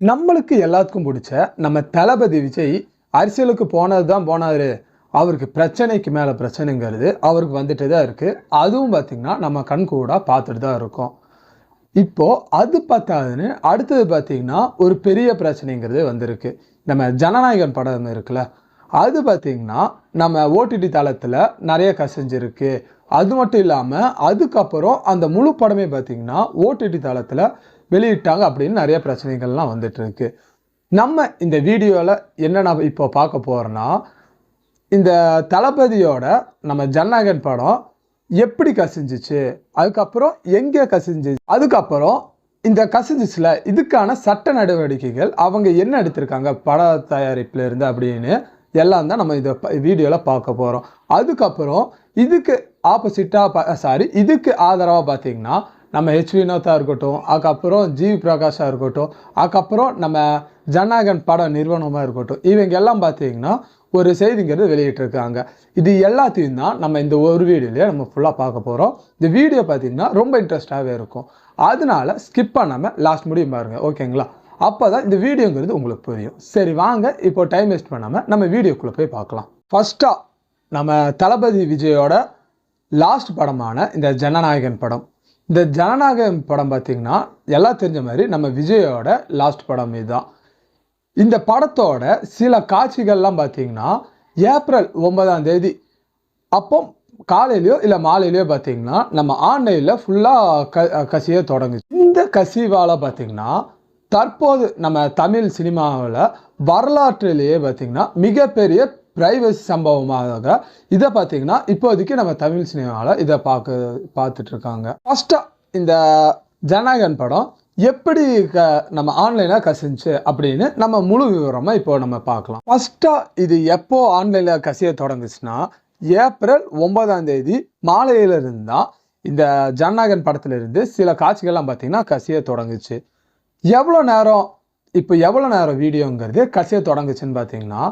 நம்மளுக்கு எல்லாத்துக்கும் பிடிச்ச நம்ம தளபதி விஜய் அரசியலுக்கு போனது தான் போனாரு. அவருக்கு பிரச்சனைக்கு மேல பிரச்சனைங்கிறது அவருக்கு வந்துட்டு தான் இருக்கு. அதுவும் பார்த்தீங்கன்னா, நம்ம கண்கூடா பார்த்துட்டு தான் இருக்கோம். இப்போ அது பத்தாதுன்னு அடுத்தது பார்த்தீங்கன்னா, ஒரு பெரிய பிரச்சனைங்கிறது வந்திருக்கு. நம்ம ஜனநாயகன் படம் இருக்குல்ல, அது பார்த்தீங்கன்னா, நம்ம ஓடிடி தளத்துல நெறைய கசிஞ்சிருக்கு. அது மட்டும் இல்லாம, அதுக்கப்புறம் அந்த முழு படமே பார்த்தீங்கன்னா, ஓடிடி தளத்துல வெளியிட்டாங்க அப்படின்னு நெறைய பிரச்சனைகள்லாம் வந்துட்டு இருக்கு. நம்ம இந்த வீடியோல என்ன நான் இப்போ பார்க்க போறோம்னா, இந்த தளபதியோட நம்ம ஜனநாயகன் படம் எப்படி கசிஞ்சிச்சு? அதுக்கப்புறம் எங்கே கசிஞ்சிச்சு? அதுக்கப்புறம் இந்த கசிஞ்சிச்சுல இதுக்கான சட்ட நடவடிக்கைகள் அவங்க என்ன எடுத்திருக்காங்க பட தயாரிப்புல இருந்து அப்படின்னு எல்லாம் தான் நம்ம இத வீடியோல பார்க்க போறோம். அதுக்கப்புறம் இதுக்கு ஆப்போசிட்டா இதுக்கு ஆதரவா பார்த்தீங்கன்னா, நம்ம ஹெச் வினோதா இருக்கட்டும், அதுக்கப்புறம் ஜி பிரகாஷா இருக்கட்டும், அதுக்கப்புறம் நம்ம ஜனநாயகன் பட நிறுவனமா இருக்கட்டும், இவங்க எல்லாம் பார்த்தீங்கன்னா ஒரு செய்திங்கிறது வெளியிட்டிருக்காங்க. இது எல்லாத்தையும் தான் நம்ம இந்த ஒரு வீடியோலயே நம்ம ஃபுல்லா பார்க்க போறோம். இந்த வீடியோ பார்த்தீங்கன்னா ரொம்ப இன்ட்ரெஸ்டாவே இருக்கும். அதனால ஸ்கிப் பண்ணாம லாஸ்ட் முடியும் பாருங்க. ஓகேங்களா? அப்பதான் இந்த வீடியோங்கிறது உங்களுக்கு புரியும். சரி வாங்க இப்போ டைம் வேஸ்ட் பண்ணாம நம்ம வீடியோக்குள்ள போய் பார்க்கலாம். ஃபர்ஸ்டா நம்ம தளபதி விஜயோட லாஸ்ட் படமான இந்த ஜனநாயகன் படம். இந்த ஜனநாயகன் படம் பார்த்தீங்கன்னா எல்லாம் தெரிஞ்ச மாதிரி நம்ம விஜயோட லாஸ்ட் படம் இதுதான். இந்த படத்தோட சில காட்சிகள்லாம் பார்த்தீங்கன்னா ஏப்ரல் 9ஆம் தேதி அப்போ காலையிலையோ இல்லை மாலையிலையோ பார்த்தீங்கன்னா நம்ம ஆன்லைனில் ஃபுல்லாக கசிய தொடங்குச்சு. இந்த கசிவால் பார்த்தீங்கன்னா தற்போது நம்ம தமிழ் சினிமாவில் வரலாற்றிலேயே பார்த்தீங்கன்னா மிகப்பெரிய பிரைவசி சம்பவமாக இதை பார்த்தீங்கன்னா இப்போதைக்கு நம்ம தமிழ் சினிமாவில் இதை பார்த்துட்டு இருக்காங்க. ஃபர்ஸ்ட்டாக இந்த ஜனநாயகன் படம் எப்படி நம்ம ஆன்லைனில் கசிஞ்சு அப்படின்னு நம்ம முழு விவரமாக இப்போ நம்ம பார்க்கலாம். ஃபர்ஸ்ட்டாக இது எப்போ ஆன்லைனில் கசிய தொடங்குச்சுன்னா ஏப்ரல் 9ஆம் தேதி மாலையிலிருந்து தான் இந்த ஜனநாயகன் படத்திலிருந்து சில காட்சிகள்லாம் பார்த்தீங்கன்னா கசிய தொடங்குச்சு. எவ்வளோ நேரம் வீடியோங்கிறது கசிய தொடங்குச்சுன்னு பார்த்தீங்கன்னா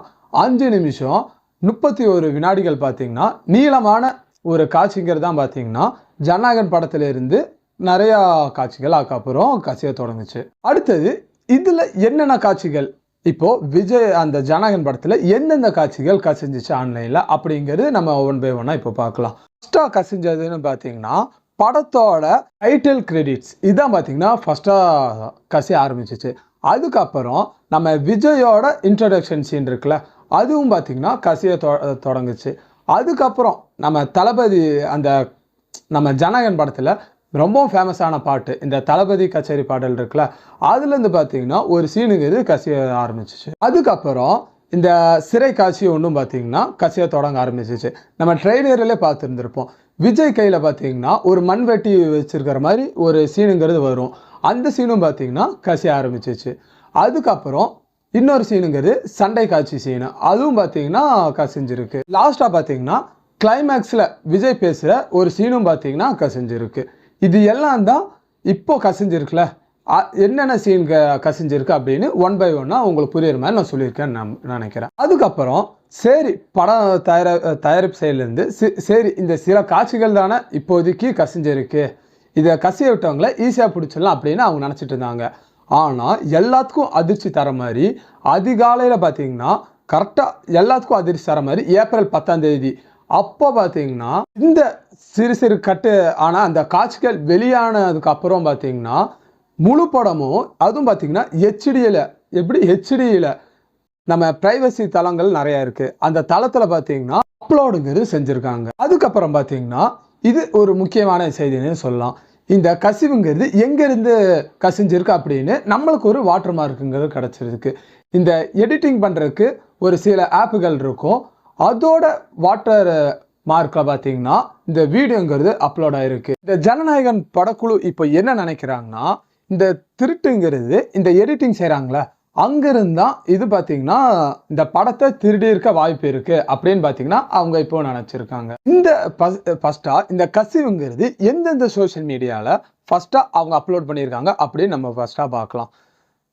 5 நிமிஷம் 31 வினாடிகள் பார்த்தீங்கன்னா நீளமான ஒரு காட்சிங்கிறது தான் பார்த்தீங்கன்னா ஜனநாயகன் படத்திலிருந்து நிறையா காட்சிகள் அதுக்கப்புறம் கசிய தொடங்குச்சு. அடுத்தது இதில் என்னென்ன காட்சிகள் இப்போ விஜய் அந்த ஜனநாயகன் படத்தில் எந்தெந்த காட்சிகள் கசிஞ்சிச்சு ஆன்லைனில் அப்படிங்கிறது நம்ம ஒன் பை ஒன்னாக இப்போ பார்க்கலாம். ஃபர்ஸ்ட்டாக கசிஞ்சதுன்னு பார்த்தீங்கன்னா படத்தோட டைட்டில் கிரெடிட்ஸ் இதான் பார்த்தீங்கன்னா ஃபர்ஸ்ட்டாக கசிய ஆரம்பிச்சிச்சு. அதுக்கப்புறம் நம்ம விஜயோட இன்ட்ரடக்ஷன் சீன் இருக்குல்ல, அதுவும் பார்த்தீங்கன்னா கசிய தொடங்குச்சு. அதுக்கப்புறம் நம்ம தளபதி அந்த நம்ம ஜனநாயகன் படத்தில் ரொம்ப ஃபேமஸான பாட்டு இந்த தளபதி கச்சேரி பாடல் இருக்குல்ல, அதுலேருந்து பார்த்தீங்கன்னா ஒரு சீனுங்கிறது கசிய ஆரம்பிச்சிச்சு. அதுக்கப்புறம் இந்த சிறை காட்சி ஒன்றும் பார்த்தீங்கன்னா கசிய தொடங்க ஆரம்பிச்சிச்சு. நம்ம ட்ரெய்லர்லேயே பார்த்துருந்துருப்போம். விஜய் கையில் பார்த்தீங்கன்னா ஒரு மண்வெட்டி வச்சிருக்கிற மாதிரி ஒரு சீனுங்கிறது வரும். அந்த சீனும் பார்த்தீங்கன்னா கசிய ஆரம்பிச்சிச்சு. அதுக்கப்புறம் இன்னொரு சீனுங்கிறது சண்டை காட்சி சீனு, அதுவும் பார்த்தீங்கன்னா கசிஞ்சிருக்கு. லாஸ்ட்டாக பார்த்தீங்கன்னா கிளைமேக்ஸில் விஜய் பேசுகிற ஒரு சீனும் பார்த்தீங்கன்னா கசிஞ்சிருக்கு. இது எல்லாம் தான் இப்போ கசிஞ்சிருக்குல்ல, என்னென்ன சீன் கசிஞ்சிருக்கு அப்படின்னு ஒன் பை ஒன்னாக உங்களுக்கு புரியுற மாதிரி நான் சொல்லியிருக்கேன்னு நான் நினைக்கிறேன். அதுக்கப்புறம் சரி படம் தயாரிப்பு சைட்லேருந்து சரி இந்த சில காட்சிகள் தானே இப்போதைக்கு கசிஞ்சிருக்கு, இதை கசிய விட்டவங்கள ஈஸியாக பிடிச்சிடலாம் அப்படின்னு அவங்க நினச்சிட்டு இருந்தாங்க. ஆனால் எல்லாத்துக்கும் அதிர்ச்சி தர மாதிரி அதிகாலையில் பார்த்தீங்கன்னா கரெக்டாக எல்லாத்துக்கும் அதிர்ச்சி தர மாதிரி ஏப்ரல் 10ஆம் தேதி அப்போ பார்த்தீங்கன்னா இந்த சிறு கட்டு ஆனால் அந்த காட்சிகள் வெளியானதுக்கு அப்புறம் பார்த்தீங்கன்னா முழு படமும் அதுவும் பார்த்தீங்கன்னா ஹெச்டியில் நம்ம பிரைவசி தளங்கள் நிறையா இருக்குது. அந்த தளத்தில் பார்த்தீங்கன்னா அப்லோடுங்கிறது செஞ்சுருக்காங்க. அதுக்கப்புறம் பார்த்தீங்கன்னா இது ஒரு முக்கியமான செய்தின்னு சொல்லலாம். இந்த கசிவுங்கிறது எங்கேருந்து கசிஞ்சிருக்கு அப்படின்னு நம்மளுக்கு ஒரு வாட்டர் மார்க்குங்கிறது கிடச்சிருக்கு. இந்த எடிட்டிங் பண்ணுறதுக்கு ஒரு சில ஆப்புகள் இருக்கும், அதோட வாட்டர் மார்க்கில் பார்த்தீங்கன்னா இந்த வீடியோங்கிறது அப்லோட் ஆகிருக்கு. இந்த ஜனநாயகன் படக்குழு இப்போ என்ன நினைக்கிறாங்கன்னா இந்த திருட்டுங்கிறது இந்த எடிட்டிங் செய்கிறாங்களே அங்கிருந்து தான் இது பார்த்தீங்கன்னா இந்த படத்தை திருடி இருக்க வாய்ப்பு இருக்குது அப்படின்னு பார்த்தீங்கன்னா அவங்க இப்போ நினச்சிருக்காங்க. இந்த ஃபஸ்ட்டாக இந்த கசிவுங்கிறது எந்தெந்த சோஷியல் மீடியாவில் ஃபஸ்ட்டாக அவங்க அப்லோட் பண்ணியிருக்காங்க அப்படின்னு நம்ம ஃபஸ்ட்டாக பார்க்கலாம்.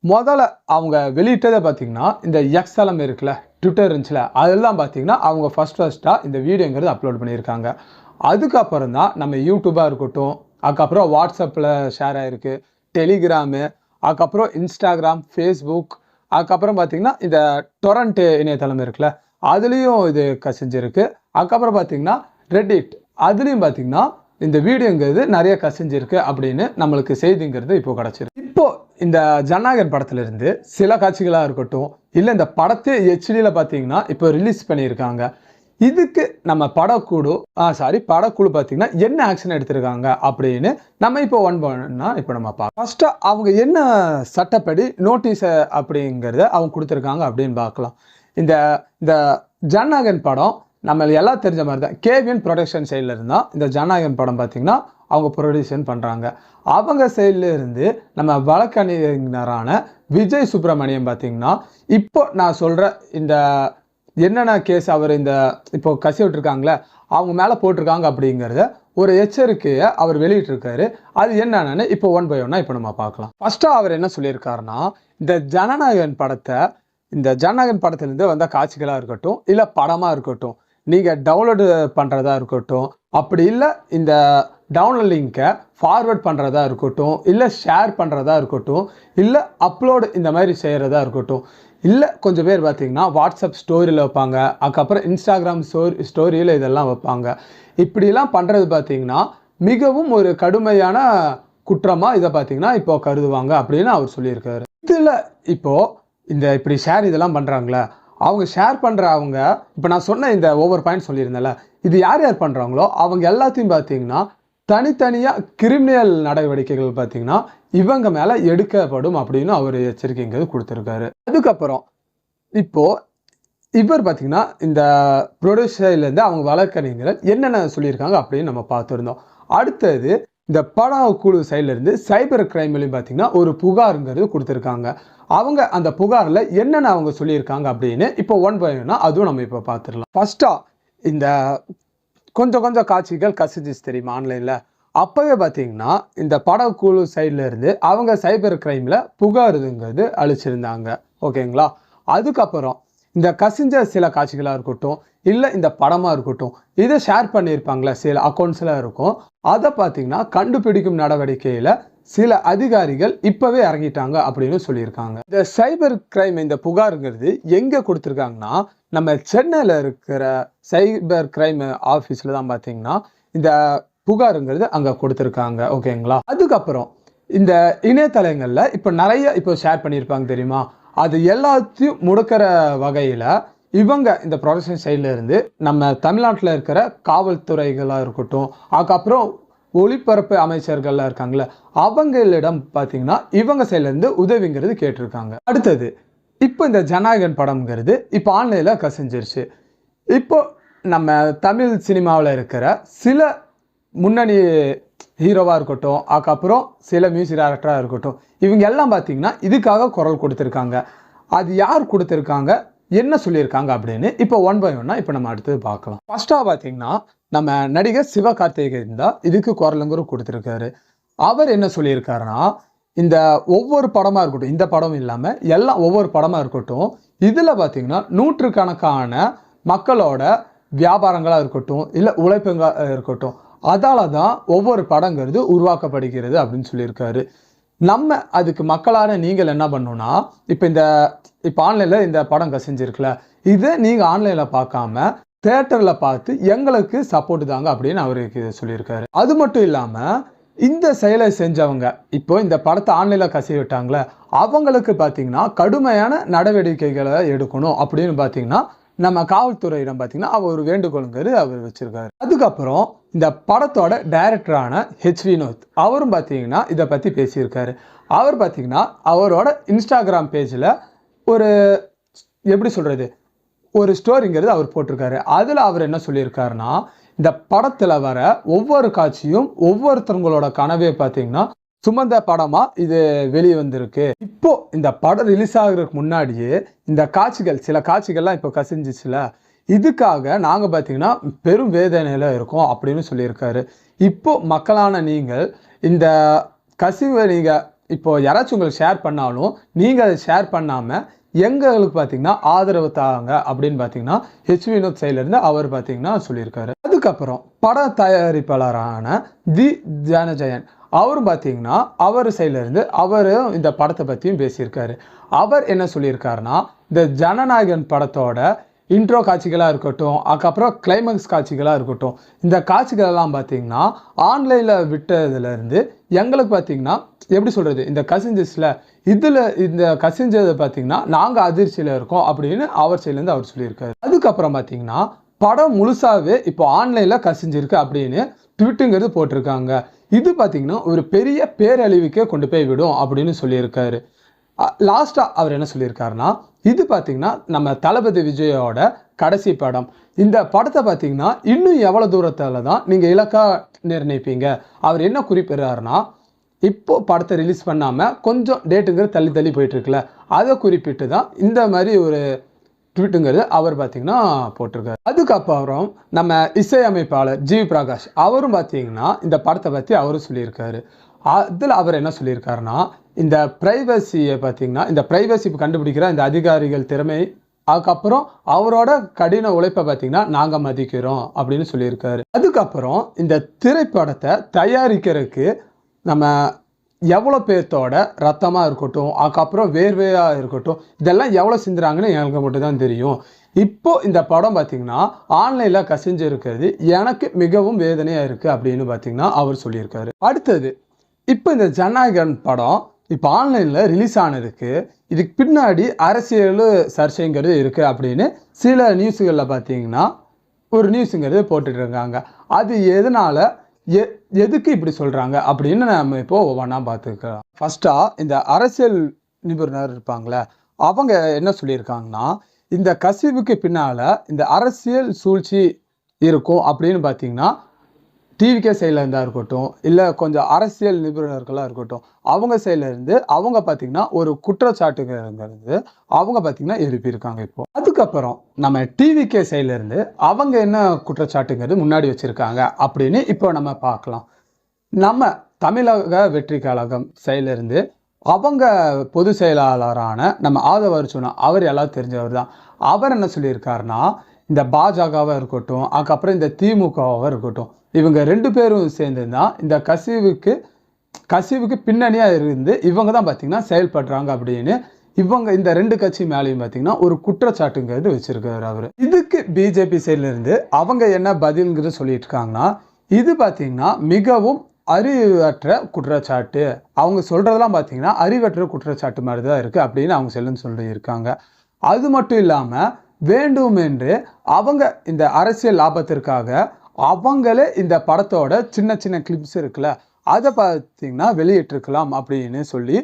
முதல்ல அவங்க வெளியிட்டதை பார்த்தீங்கன்னா இந்த எக்ஸ்எல்எம் இருக்குல்ல, ட்விட்டர் இருந்துச்சுல, அதெல்லாம் பார்த்தீங்கன்னா அவங்க ஃபஸ்ட்டாக இந்த வீடியோங்கிறது அப்லோட் பண்ணியிருக்காங்க. அதுக்கப்புறம் தான் நம்ம யூடியூபாக இருக்கட்டும், அதுக்கப்புறம் வாட்ஸ்அப்பில் ஷேர் ஆகிருக்கு, டெலிகிராமு, அதுக்கப்புறம் இன்ஸ்டாகிராம், ஃபேஸ்புக், அதுக்கப்புறம் பார்த்தீங்கன்னா இந்த டொரண்ட் இணையதளம் இருக்குல்ல, அதுலேயும் இது கசிஞ்சிருக்கு. அதுக்கப்புறம் பார்த்தீங்கன்னா ரெடிட், அதுலேயும் பார்த்தீங்கன்னா இந்த வீடியோங்கிறது நிறைய கசிஞ்சிருக்கு அப்படின்னு நம்மளுக்கு செய்திங்கிறது இப்போ கிடச்சிருக்கு. இப்போ இந்த ஜனநாயகன் படத்திலிருந்து சில காட்சிகளாக இருக்கட்டும், இல்லை இந்த படத்தை ஹெச்டியில் பார்த்தீங்கன்னா இப்போ ரிலீஸ் பண்ணியிருக்காங்க. இதுக்கு நம்ம படக்குழு பார்த்தீங்கன்னா என்ன ஆக்ஷன் எடுத்திருக்காங்க அப்படின்னு நம்ம இப்போ இப்போ நம்ம பார்க்கலாம். ஃபர்ஸ்ட் அவங்க என்ன சட்டப்படி நோட்டீஸ் அப்படிங்கிறத அவங்க கொடுத்துருக்காங்க அப்படின்னு பார்க்கலாம். இந்த இந்த ஜனநாயகன் படம் நம்ம எல்லாம் தெரிஞ்ச மாதிரி தான் கேவிஎன் ப்ரொடக்ஷன் சைடில் இருந்தால் இந்த ஜனநாயகன் படம் பார்த்தீங்கன்னா அவங்க ப்ரொடியூஷன் பண்ணுறாங்க. அவங்க சைடில் இருந்து நம்ம வழக்கறிஞரான விஜய் சுப்பிரமணியம் பார்த்தீங்கன்னா இப்போ நான் சொல்கிற இந்த என்னென்ன கேஸ் அவர் இந்த இப்போ கசி விட்டுருக்காங்களே அவங்க மேலே போட்டிருக்காங்க அப்படிங்கிறத ஒரு எச்சரிக்கையை அவர் வெளியிட்டிருக்காரு. அது என்னென்னு இப்போ ஒன் பை ஒன்னாக இப்போ நம்ம பார்க்கலாம். ஃபர்ஸ்ட்டாக அவர் என்ன சொல்லியிருக்காருன்னா, இந்த ஜனநாயகன் படத்திலேருந்து வந்த காட்சிகளாக இருக்கட்டும், இல்லை படமாக இருக்கட்டும், நீங்கள் டவுன்லோடு பண்ணுறதா இருக்கட்டும், அப்படி இல்லை இந்த டவுன்லோட் லிங்கை ஃபார்வர்ட் பண்ணுறதா இருக்கட்டும், இல்லை ஷேர் பண்ணுறதா இருக்கட்டும், இல்லை அப்லோடு இந்த மாதிரி செய்கிறதா இருக்கட்டும், இல்லை கொஞ்சம் பேர் பார்த்தீங்கன்னா வாட்ஸ்அப் ஸ்டோரியில் வைப்பாங்க, அதுக்கப்புறம் இன்ஸ்டாகிராம் ஸ்டோரியில் இதெல்லாம் வைப்பாங்க. இப்படிலாம் பண்ணுறது பார்த்தீங்கன்னா மிகவும் ஒரு கடுமையான குற்றமாக இதை பார்த்தீங்கன்னா இப்போ கருதுவாங்க அப்படின்னு அவர் சொல்லியிருக்காரு. இதில் இப்போது இப்படி ஷேர் இதெல்லாம் பண்ணுறாங்களே, அவங்க ஷேர் பண்ணுறவங்க இப்போ நான் சொன்ன இந்த ஒவ்வொரு பாயிண்ட் சொல்லியிருந்தேன்ல, இது யார் யார் பண்ணுறாங்களோ அவங்க எல்லாத்தையும் பார்த்தீங்கன்னா தனித்தனியாக கிரிமினல் நடவடிக்கைகள் பார்த்தீங்கன்னா இவங்க மேலே எடுக்கப்படும் அப்படின்னு அவர் எச்சரிக்கைங்கிறது கொடுத்துருக்காரு. அதுக்கப்புறம் இப்போது இவர் பார்த்தீங்கன்னா இந்த ப்ரொடியூசர்லேருந்து அவங்க வழக்கறிஞர்கள் என்னென்ன சொல்லியிருக்காங்க அப்படின்னு நம்ம பார்த்துருந்தோம். அடுத்தது இந்த படக்குழு சைட்லேருந்து சைபர் கிரைம்லையும் பார்த்தீங்கன்னா ஒரு புகாருங்கிறது கொடுத்துருக்காங்க. அவங்க அந்த புகாரில் என்னென்ன அவங்க சொல்லியிருக்காங்க அப்படின்னு இப்போ ஒன் பை ஒன்னா அதுவும் நம்ம இப்போ பார்த்துடலாம். ஃபர்ஸ்ட்டாக இந்த கொஞ்சம் காட்சிகள் கசிஞ்சிச்சு தெரியுமா ஆன்லைனில், அப்போவே பார்த்தீங்கன்னா இந்த படக்குழு சைடில் இருந்து அவங்க சைபர் கிரைமில் புகாருங்கிறது அளிச்சிருந்தாங்க. ஓகேங்களா? அதுக்கப்புறம் இந்த கசிஞ்ச சில காட்சிகளாக இருக்கட்டும், இல்லை இந்த படமாக இருக்கட்டும், இதை ஷேர் பண்ணியிருப்பாங்களே சில அக்கௌண்ட்ஸில் இருக்கும், அதை பார்த்தீங்கன்னா கண்டுபிடிக்கும் நடவடிக்கையில் சில அதிகாரிகள் இப்போவே இறங்கிட்டாங்க அப்படின்னு சொல்லியிருக்காங்க. இந்த சைபர் கிரைம் இந்த புகாருங்கிறது எங்கே கொடுத்துருக்காங்கன்னா நம்ம சென்னையில் இருக்கிற சைபர் கிரைம் ஆஃபீஸில் தான் பார்த்தீங்கன்னா இந்த புகாருங்கிறது அங்கே கொடுத்துருக்காங்க. ஓகேங்களா? அதுக்கப்புறம் இந்த இணையதளங்களில் இப்போ நிறைய ஷேர் பண்ணியிருப்பாங்க தெரியுமா, அது எல்லாத்தையும் முடக்கிற வகையில் இவங்க இந்த ப்ரொடக்ஷன் சைடில் இருந்து நம்ம தமிழ்நாட்டில் இருக்கிற காவல்துறைகளாக இருக்கட்டும், அதுக்கப்புறம் ஒளிபரப்பு அமைச்சர்கள்லாம் இருக்காங்களே அவங்களிடம் பார்த்தீங்கன்னா இவங்க சைட்லேருந்து உதவிங்கிறது கேட்டிருக்காங்க. அடுத்தது இப்போ இந்த ஜனநாயகன் படம்ங்கிறது இப்போ ஆன்லைனில் கசிஞ்சிருச்சு. இப்போ நம்ம தமிழ் சினிமாவில் இருக்கிற சில முன்னணி ஹீரோவாக இருக்கட்டும், அதுக்கப்புறம் சில மியூசிக் டைரக்டராக இருக்கட்டும், இவங்க எல்லாம் பார்த்தீங்கன்னா இதுக்காக குரல் கொடுத்துருக்காங்க. அது யார் கொடுத்துருக்காங்க, என்ன சொல்லியிருக்காங்க அப்படின்னு இப்போ ஒன் பை ஒன்னா இப்போ நம்ம அடுத்தது பார்க்கலாம். ஃபர்ஸ்ட்டாக பார்த்தீங்கன்னா நம்ம நடிகர் சிவகார்த்திகேயன் தான் இதுக்கு குரலுங்கிற கொடுத்துருக்காரு. அவர் என்ன சொல்லியிருக்காருன்னா, இந்த ஒவ்வொரு படமாக இருக்கட்டும், இந்த படம் இல்லாமல் எல்லாம் ஒவ்வொரு படமாக இருக்கட்டும், இதில் பார்த்தீங்கன்னா நூற்றுக்கணக்கான மக்களோட வியாபாரங்களாக இருக்கட்டும், இல்லை உழைப்புங்களாக இருக்கட்டும், அதால தான் ஒவ்வொரு படங்கிறது உருவாக்கப்படுகிறது அப்படின்னு சொல்லியிருக்காரு. நம்ம அதுக்கு மக்களான நீங்கள் என்ன பண்ணணும்னா, இப்போ ஆன்லைனில் இந்த படம் கசிஞ்சிருக்குல்ல, இதை நீங்கள் ஆன்லைனில் பார்க்காம தியேட்டரில் பார்த்து எங்களுக்கு சப்போர்ட் தாங்க அப்படின்னு அவருக்கு சொல்லியிருக்காரு. அது மட்டும் இல்லாமல் இந்த செயலை செஞ்சவங்க இப்போ இந்த படத்தை ஆன்லைனில் கசிய விட்டாங்களே அவங்களுக்கு பார்த்தீங்கன்னா கடுமையான நடவடிக்கைகளை எடுக்கணும் அப்படின்னு பார்த்தீங்கன்னா நம்ம காவல்துறையிடம் பார்த்தீங்கன்னா அவர் ஒரு வேண்டுகோளுங்கிறது அவர் வச்சிருக்காரு. அதுக்கப்புறம் இந்த படத்தோட டைரக்டரான ஹெச் வினோத் அவரும் பார்த்தீங்கன்னா இதை பற்றி பேசியிருக்காரு. அவர் பார்த்தீங்கன்னா அவரோட இன்ஸ்டாகிராம் பேஜில் ஒரு எப்படி சொல்கிறது ஒரு ஸ்டோரிங்கிறது அவர் போட்டிருக்காரு. அதில் அவர் என்ன சொல்லியிருக்காருன்னா, இந்த படத்தில் வர ஒவ்வொரு காட்சியும் ஒவ்வொருத்தவங்களோட கனவே பார்த்தீங்கன்னா சுமந்த படமாக இது வெளியே வந்திருக்கு. இப்போ இந்த படம் ரிலீஸ் ஆகிறதுக்கு முன்னாடியே இந்த சில காட்சிகள்லாம் இப்போ கசிஞ்சிச்சுல, இதுக்காக நாங்கள் பார்த்தீங்கன்னா பெரும் வேதனையில் இருக்கோம் அப்படின்னு சொல்லியிருக்காரு. இப்போ மக்களான நீங்கள் இந்த கசிவை நீங்கள் இப்போ யாராச்சும் உங்களுக்கு ஷேர் பண்ணாலும் நீங்கள் அதை ஷேர் பண்ணாமல் எங்களுக்கு பார்த்தீங்கன்னா ஆதரவு தாங்க அப்படின்னு பார்த்தீங்கன்னா ஹெச் வினோத் சைட்லேருந்து அவர் பார்த்தீங்கன்னா சொல்லியிருக்காரு. அதுக்கப்புறம் பட தயாரிப்பாளரான தி ஜனஜயன் அவரும் பார்த்தீங்கன்னா அவர் சைட்லேருந்து அவரும் இந்த படத்தை பற்றியும் பேசியிருக்காரு. அவர் என்ன சொல்லியிருக்காருன்னா, இந்த ஜனநாயகன் படத்தோட இன்ட்ரோ காட்சிகளாக இருக்கட்டும், அதுக்கப்புறம் கிளைமேக்ஸ் காட்சிகளாக இருக்கட்டும், இந்த காட்சிகளெல்லாம் பார்த்தீங்கன்னா ஆன்லைனில் விட்டதுலேருந்து எங்களுக்கு பார்த்தீங்கன்னா எப்படி சொல்கிறது, இந்த கசிஞ்சஸில் இதில் இந்த கசிஞ்சதை பார்த்தீங்கன்னா நாங்கள் அதிர்ச்சியில் இருக்கோம் அப்படின்னு அவர் சைட்லேருந்து அவர் சொல்லியிருக்காரு. அதுக்கப்புறம் பார்த்தீங்கன்னா படம் முழுசாகவே இப்போ ஆன்லைனில் கசிஞ்சிருக்கு அப்படின்னு ட்விட்டுங்கிறது போட்டிருக்காங்க. இது பார்த்தீங்கன்னா ஒரு பெரிய பேரழிவுக்கே கொண்டு போய் விடும் அப்படின்னு சொல்லியிருக்காரு. லாஸ்ட்டாக அவர் என்ன சொல்லியிருக்காருன்னா, இது பார்த்தீங்கன்னா நம்ம தளபதி விஜயோட கடைசி படம். இந்த படத்தை பார்த்தீங்கன்னா இன்னும் எவ்வளோ தூரத்தில் தான் நீங்கள் இலக்காக நிர்ணயிப்பீங்க. அவர் என்ன குறிப்பிடுறாருன்னா, இப்போ படத்தை ரிலீஸ் பண்ணாமல் கொஞ்சம் டேட்டுங்கிறது தள்ளி தள்ளி போயிட்டுருக்குல்ல, அதை குறிப்பிட்டு தான் இந்த மாதிரி ஒரு ட்வீட்டுங்கிறது அவர் பார்த்தீங்கன்னா போட்டிருக்காரு. அதுக்கப்புறம் நம்ம இசையமைப்பாளர் ஜிவி பிரகாஷ் அவரும் பார்த்தீங்கன்னா இந்த படத்தை பற்றி அவரும் சொல்லியிருக்காரு. அதில் அவர் என்ன சொல்லியிருக்காருன்னா, இந்த ப்ரைவசியை பார்த்தீங்கன்னா இந்த ப்ரைவசி கண்டுபிடிக்கிற இந்த அதிகாரிகள் திறமை, அதுக்கப்புறம் அவரோட கடின உழைப்பை பார்த்தீங்கன்னா நாங்கள் மதிக்கிறோம் அப்படின்னு சொல்லியிருக்காரு. அதுக்கப்புறம் இந்த திரைப்படத்தை தயாரிக்கிறதுக்கு நம்ம எவ்வளோ பேர்த்தோட ரத்தமாக இருக்கட்டும், அதுக்கப்புறம் வேர்வையாக இருக்கட்டும், இதெல்லாம் எவ்வளோ சிந்துறாங்கன்னு எனக்கு மட்டும் தான் தெரியும். இப்போது இந்த படம் பார்த்திங்கன்னா ஆன்லைனில் கசிஞ்சு இருக்கிறது எனக்கு மிகவும் வேதனையாக இருக்குது அப்படின்னு பார்த்திங்கன்னா அவர் சொல்லியிருக்காரு. அடுத்தது இப்போ இந்த ஜனநாயகன் படம் இப்போ ஆன்லைனில் ரிலீஸ் ஆனதுக்கு இதுக்கு பின்னாடி அரசியல் சர்ச்சைங்கிறது இருக்குது அப்படின்னு சில நியூஸுகளில் பார்த்திங்கன்னா ஒரு நியூஸுங்கிறது போட்டுட்ருக்காங்க. அது எதனால் எதுக்கு இப்படி சொல்கிறாங்க அப்படின்னு நம்ம இப்போது ஒவ்வொன்றா பார்த்துக்கலாம். ஃபஸ்ட்டாக இந்த அரசியல் நிபுணர் இருப்பாங்களே, அவங்க என்ன சொல்லியிருக்காங்கன்னா, இந்த கசிவுக்கு பின்னால் இந்த அரசியல் சூழ்ச்சி இருக்கும் அப்படின்னு பார்த்தீங்கன்னா டிவிகே சைடில் இருந்தால் இருக்கட்டும், இல்லை கொஞ்சம் அரசியல் நிபுணர்களாக இருக்கட்டும், அவங்க சைட்லேருந்து அவங்க பார்த்திங்கன்னா ஒரு குற்றச்சாட்டுங்கிறது அவங்க பார்த்திங்கன்னா எழுப்பியிருக்காங்க. இப்போது அதுக்கப்புறம் நம்ம டிவிகே சைட்லேருந்து அவங்க என்ன குற்றச்சாட்டுங்கிறது முன்னாடி வச்சுருக்காங்க அப்படின்னு இப்போ நம்ம பார்க்கலாம். நம்ம தமிழக வெற்றி கழகம் சைட்லேருந்து அவங்க பொதுச் செயலாளரான நம்ம ஆதவ அர்ஜுனா, அவர் எல்லாம் தெரிஞ்சவர் தான். அவர் என்ன சொல்லியிருக்காருன்னா, இந்த பாஜகவாக இருக்கட்டும், அதுக்கப்புறம் இந்த திமுகவாக இருக்கட்டும், இவங்க 2 பேரும் சேர்ந்து தான் இந்த கசிவுக்கு பின்னணியாக இருந்து இவங்க தான் பார்த்திங்கன்னா செயல்படுறாங்க அப்படின்னு இவங்க இந்த 2 கட்சி மேலேயும் பார்த்திங்கன்னா ஒரு குற்றச்சாட்டுங்கிறது வச்சுருக்காரு அவர். இதுக்கு பிஜேபி சைட்லேருந்து அவங்க என்ன பதில்ங்கிறது சொல்லிட்டு இருக்காங்கன்னா, இது பார்த்திங்கன்னா மிகவும் அறிவற்ற குற்றச்சாட்டு, அவங்க சொல்கிறதெல்லாம் பார்த்திங்கன்னா அறிவற்ற குற்றச்சாட்டு மாதிரி தான் இருக்குது அப்படின்னு அவங்க சொல்லியிருக்காங்க. அது மட்டும் இல்லாமல் வேண்டுமென்று அவங்க இந்த அரசியல் லாபத்திற்காக அவங்களே இந்த படத்தோட சின்ன சின்ன கிளிப்ஸ் இருக்குல்ல, அதை பார்த்தீங்கன்னா வெளியிட்டிருக்கலாம் அப்படின்னு சொல்லி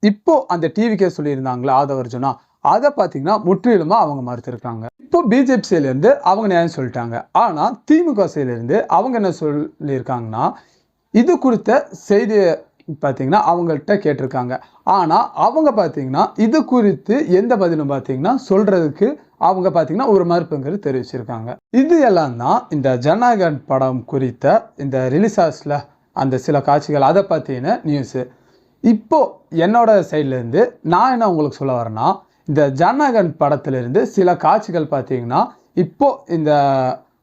இப்போ அந்த டிவிக்கே சொல்லியிருந்தாங்களா ஆதவ அர்ஜுனா, அதை பார்த்தீங்கன்னா முற்றிலுமாக அவங்க மறுத்திருக்காங்க. இப்போ பிஜேபி சைட்லேருந்து அவங்க நியாயம் சொல்லிட்டாங்க. ஆனால் திமுக சைட்லேருந்து அவங்க என்ன சொல்லியிருக்காங்கன்னா, இது குறித்த செய்தியை பார்த்தீங்கன்னா அவங்கள்ட்ட கேட்டிருக்காங்க. ஆனால் அவங்க பார்த்தீங்கன்னா இது குறித்து எந்த பதிலும் பார்த்தீங்கன்னா சொல்கிறதுக்கு அவங்க பார்த்தீங்கன்னா ஒரு மறுப்புங்கிறது தெரிவிச்சிருக்காங்க. இது எல்லாம் தான் இந்த ஜனநாயகன் படம் குறித்த இந்த ரிலீஸாஸில் அந்த சில காட்சிகள் அதை பற்றின நியூஸு. இப்போது என்னோட சைட்லேருந்து நான் என்ன உங்களுக்கு சொல்ல வரேன்னா, இந்த ஜனநாயகன் படத்துலேருந்து சில காட்சிகள் பார்த்தீங்கன்னா இப்போது இந்த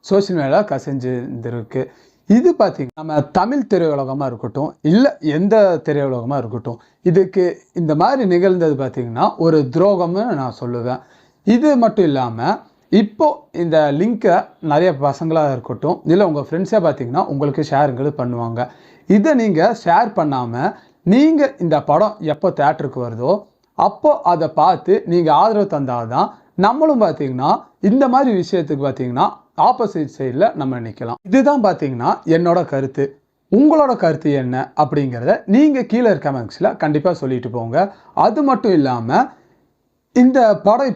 சோஷியல் மீடியாவில் கசிஞ்சிருக்கு. இது பார்த்திங்கன்னா நம்ம தமிழ் திரையுலகமாக இருக்கட்டும், இல்லை எந்த திரையுலகமாக இருக்கட்டும், இதுக்கு இந்த மாதிரி நிகழ்ந்தது பார்த்திங்கன்னா ஒரு துரோகம்னு நான் சொல்லுவேன். இது மட்டும் இல்லாமல் இப்போது இந்த லிங்க்கை நிறைய பசங்களாக இருக்கட்டும், இல்லை உங்கள் ஃப்ரெண்ட்ஸே பார்த்திங்கன்னா உங்களுக்கு ஷேருங்கிறது பண்ணுவாங்க. இதை நீங்கள் ஷேர் பண்ணாமல் நீங்கள் இந்த படம் எப்போ தேட்டருக்கு வருதோ அப்போது அதை பார்த்து நீங்கள் ஆதரவு தந்தால் தான் நம்மளும் பார்த்திங்கன்னா இந்த மாதிரி விஷயத்துக்கு பார்த்திங்கன்னா ஆப்போசிட் சைடில் நம்ம நிற்கலாம். இதுதான் பார்த்திங்கன்னா என்னோட கருத்து. உங்களோட கருத்து என்ன அப்படிங்கிறத நீங்கள் கீழே இருக்க கமெண்ட்ஸில் கண்டிப்பாக சொல்லிட்டு போங்க. அது மட்டும் இல்லாமல் இந்த படம்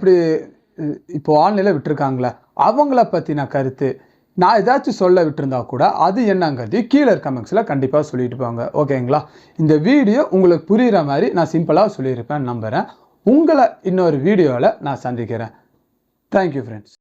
இப்போ ஆன்லைனில் விட்டுருக்காங்களே அவங்கள பற்றின கருத்து நான் ஏதாச்சும் சொல்ல விட்டுருந்தா கூட அது என்னங்கிறது கீழே இருக்க கமெண்ட்ஸில் கண்டிப்பாக சொல்லிட்டு போங்க. ஓகேங்களா? இந்த வீடியோ உங்களுக்கு புரிகிற மாதிரி நான் சிம்பிளாக சொல்லியிருப்பேன்னு நம்புகிறேன். உங்களை இன்னொரு வீடியோவில் நான் சந்திக்கிறேன். Thank you friends.